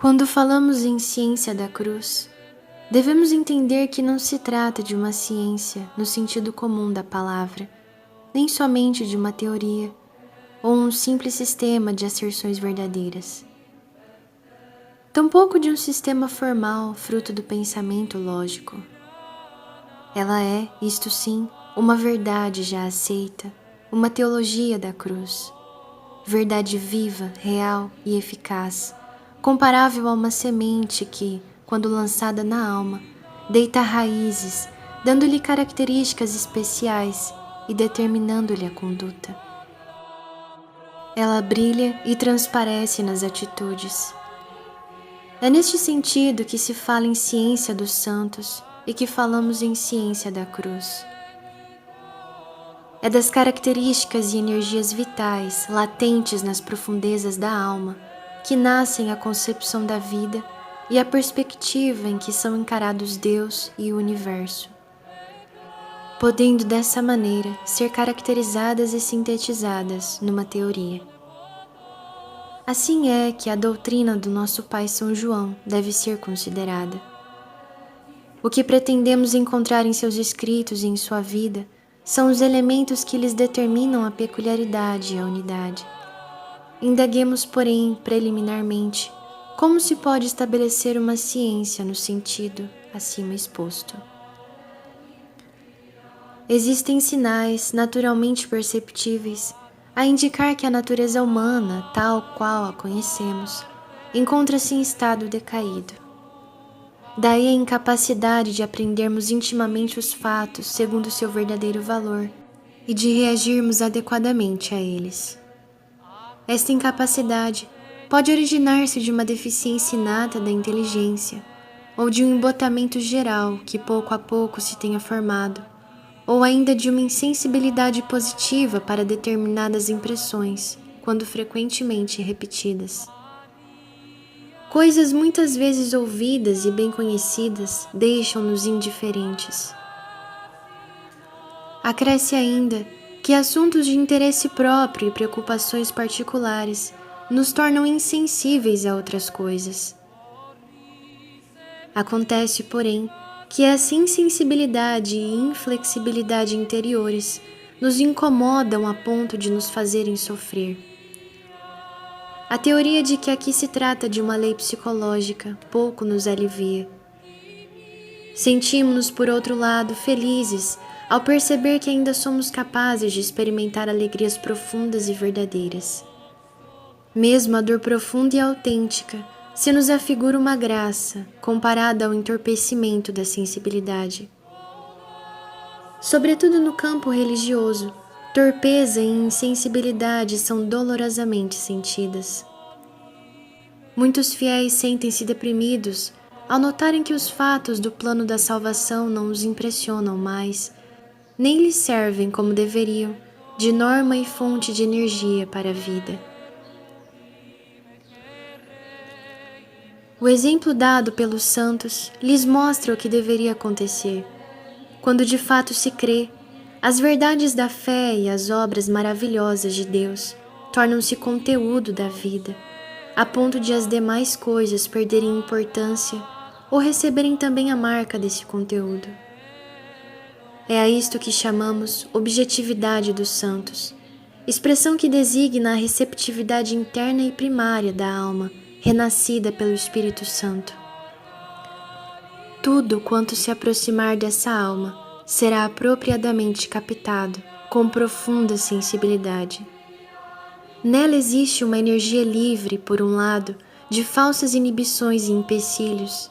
Quando falamos em ciência da cruz, devemos entender que não se trata de uma ciência no sentido comum da palavra, nem somente de uma teoria ou um simples sistema de asserções verdadeiras. Tampouco de um sistema formal fruto do pensamento lógico. Ela é, isto sim, uma verdade já aceita, uma teologia da cruz, verdade viva, real e eficaz, comparável a uma semente que, quando lançada na alma, deita raízes, dando-lhe características especiais e determinando-lhe a conduta. Ela brilha e transparece nas atitudes. É neste sentido que se fala em ciência dos santos e que falamos em ciência da cruz. É das características e energias vitais latentes nas profundezas da alma que nascem a concepção da vida e a perspectiva em que são encarados Deus e o universo, podendo dessa maneira ser caracterizadas e sintetizadas numa teoria. Assim é que a doutrina do nosso pai São João deve ser considerada. O que pretendemos encontrar em seus escritos e em sua vida são os elementos que lhes determinam a peculiaridade e a unidade. Indaguemos, porém, preliminarmente, como se pode estabelecer uma ciência no sentido acima exposto. Existem sinais naturalmente perceptíveis a indicar que a natureza humana, tal qual a conhecemos, encontra-se em estado decaído. Daí a incapacidade de aprendermos intimamente os fatos segundo seu verdadeiro valor e de reagirmos adequadamente a eles. Esta incapacidade pode originar-se de uma deficiência inata da inteligência ou de um embotamento geral que pouco a pouco se tenha formado, ou ainda de uma insensibilidade positiva para determinadas impressões, quando frequentemente repetidas. Coisas muitas vezes ouvidas e bem conhecidas deixam-nos indiferentes. Acresce ainda que assuntos de interesse próprio e preocupações particulares nos tornam insensíveis a outras coisas. Acontece, porém, que essa insensibilidade e inflexibilidade interiores nos incomodam a ponto de nos fazerem sofrer. A teoria de que aqui se trata de uma lei psicológica pouco nos alivia. Sentimos-nos, por outro lado, felizes ao perceber que ainda somos capazes de experimentar alegrias profundas e verdadeiras. Mesmo a dor profunda e autêntica se nos afigura uma graça comparada ao entorpecimento da sensibilidade. Sobretudo no campo religioso, torpeza e insensibilidade são dolorosamente sentidas. Muitos fiéis sentem-se deprimidos ao notarem que os fatos do plano da salvação não os impressionam mais, nem lhes servem como deveriam, de norma e fonte de energia para a vida. O exemplo dado pelos santos lhes mostra o que deveria acontecer. Quando de fato se crê, as verdades da fé e as obras maravilhosas de Deus tornam-se conteúdo da vida, a ponto de as demais coisas perderem importância ou receberem também a marca desse conteúdo. É a isto que chamamos objetividade dos santos, expressão que designa a receptividade interna e primária da alma, renascida pelo Espírito Santo. Tudo quanto se aproximar dessa alma será apropriadamente captado com profunda sensibilidade. Nela existe uma energia livre, por um lado, de falsas inibições e empecilhos,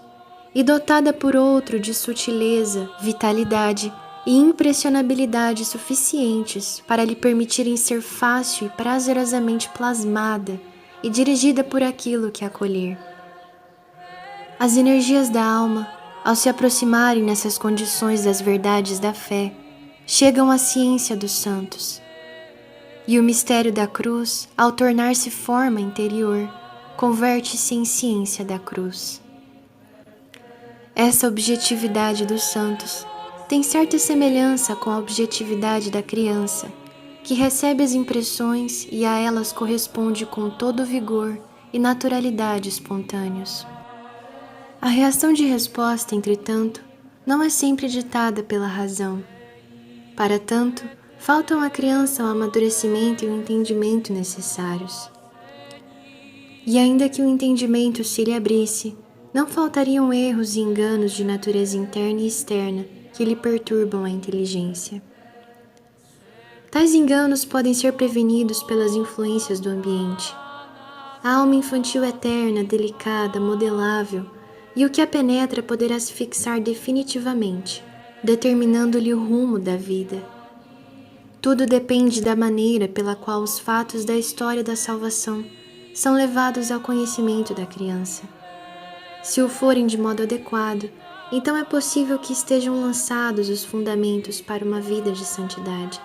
e dotada por outro de sutileza, vitalidade e impressionabilidade suficientes para lhe permitirem ser fácil e prazerosamente plasmada e dirigida por aquilo que acolher. As energias da alma, ao se aproximarem nessas condições das verdades da fé, chegam à ciência dos santos. E o mistério da cruz, ao tornar-se forma interior, converte-se em ciência da cruz. Essa objetividade dos santos tem certa semelhança com a objetividade da criança, que recebe as impressões e a elas corresponde com todo o vigor e naturalidade espontâneos. A reação de resposta, entretanto, não é sempre ditada pela razão. Para tanto, faltam à criança o amadurecimento e o entendimento necessários. E ainda que o entendimento se lhe abrisse, não faltariam erros e enganos de natureza interna e externa que lhe perturbam a inteligência. Tais enganos podem ser prevenidos pelas influências do ambiente. A alma infantil é eterna, delicada, modelável, e o que a penetra poderá se fixar definitivamente, determinando-lhe o rumo da vida. Tudo depende da maneira pela qual os fatos da história da salvação são levados ao conhecimento da criança. Se o forem de modo adequado, então é possível que estejam lançados os fundamentos para uma vida de santidade.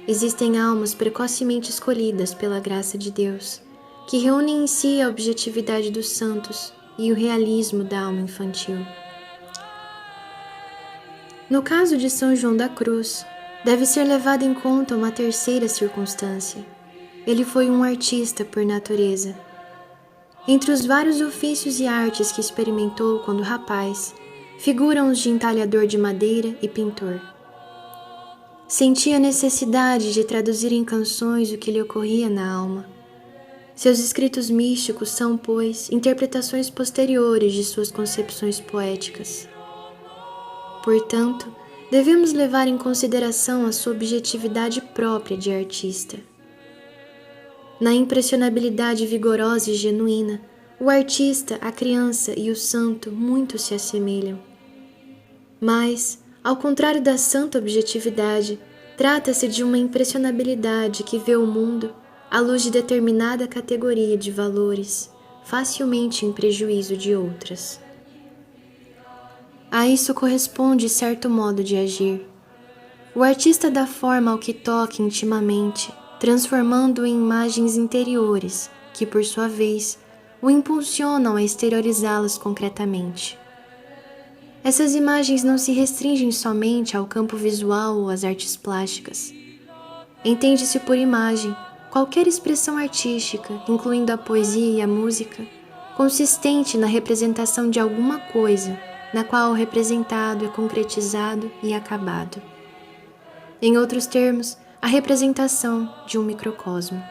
Existem almas precocemente escolhidas pela graça de Deus, que reúnem em si a objetividade dos santos e o realismo da alma infantil. No caso de São João da Cruz, deve ser levada em conta uma terceira circunstância. Ele foi um artista por natureza. Entre os vários ofícios e artes que experimentou quando rapaz, figuram os de entalhador de madeira e pintor. Sentia a necessidade de traduzir em canções o que lhe ocorria na alma. Seus escritos místicos são, pois, interpretações posteriores de suas concepções poéticas. Portanto, devemos levar em consideração a sua objetividade própria de artista. Na impressionabilidade vigorosa e genuína, o artista, a criança e o santo muito se assemelham. Mas, ao contrário da santa objetividade, trata-se de uma impressionabilidade que vê o mundo à luz de determinada categoria de valores, facilmente em prejuízo de outras. A isso corresponde certo modo de agir. O artista dá forma ao que toca intimamente, transformando-o em imagens interiores, que, por sua vez, o impulsionam a exteriorizá-las concretamente. Essas imagens não se restringem somente ao campo visual ou às artes plásticas. Entende-se por imagem qualquer expressão artística, incluindo a poesia e a música, consistente na representação de alguma coisa, na qual o representado é concretizado e acabado. Em outros termos, a representação de um microcosmo.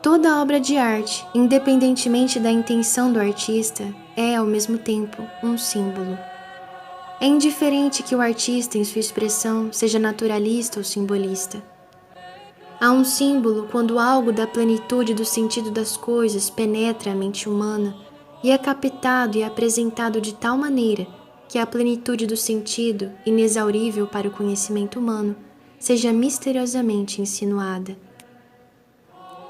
Toda obra de arte, independentemente da intenção do artista, é, ao mesmo tempo, um símbolo. É indiferente que o artista, em sua expressão, seja naturalista ou simbolista. Há um símbolo quando algo da plenitude do sentido das coisas penetra a mente humana e é captado e apresentado de tal maneira que a plenitude do sentido, inexaurível para o conhecimento humano, seja misteriosamente insinuada.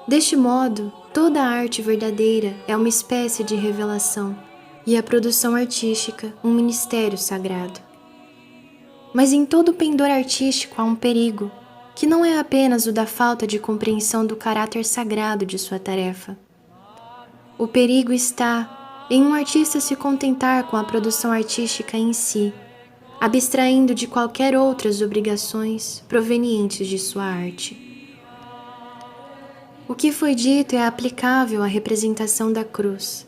Deste modo, toda a arte verdadeira é uma espécie de revelação e a produção artística um ministério sagrado. Mas em todo pendor artístico há um perigo, que não é apenas o da falta de compreensão do caráter sagrado de sua tarefa. O perigo está em um artista se contentar com a produção artística em si, abstraindo de qualquer outras obrigações provenientes de sua arte. O que foi dito é aplicável à representação da cruz.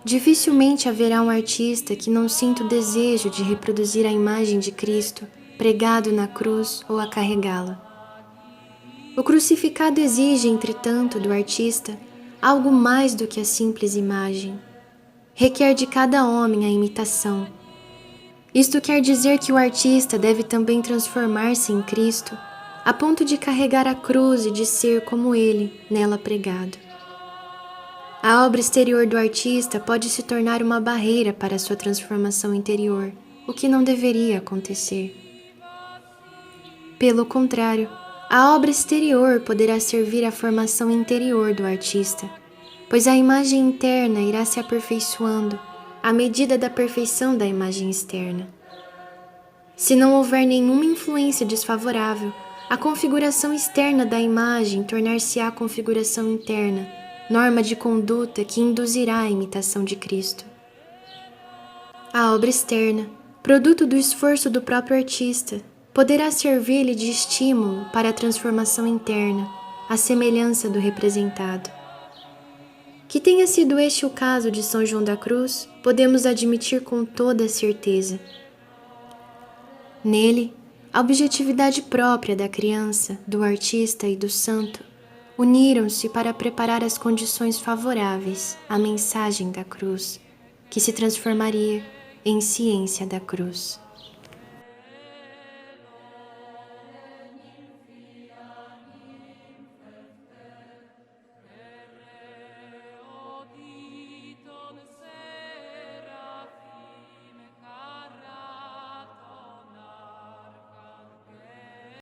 Dificilmente haverá um artista que não sinta o desejo de reproduzir a imagem de Cristo pregado na cruz ou a carregá-la. O crucificado exige, entretanto, do artista algo mais do que a simples imagem. Requer de cada homem a imitação. Isto quer dizer que o artista deve também transformar-se em Cristo, a ponto de carregar a cruz e de ser como ele, nela pregado. A obra exterior do artista pode se tornar uma barreira para a sua transformação interior, o que não deveria acontecer. Pelo contrário, a obra exterior poderá servir à formação interior do artista, pois a imagem interna irá se aperfeiçoando à medida da perfeição da imagem externa. Se não houver nenhuma influência desfavorável, a configuração externa da imagem tornar-se-á configuração interna, norma de conduta que induzirá a imitação de Cristo. A obra externa, produto do esforço do próprio artista, poderá servir-lhe de estímulo para a transformação interna, à semelhança do representado. Que tenha sido este o caso de São João da Cruz, podemos admitir com toda certeza. Nele, a objetividade própria da criança, do artista e do santo uniram-se para preparar as condições favoráveis à mensagem da cruz, que se transformaria em ciência da cruz.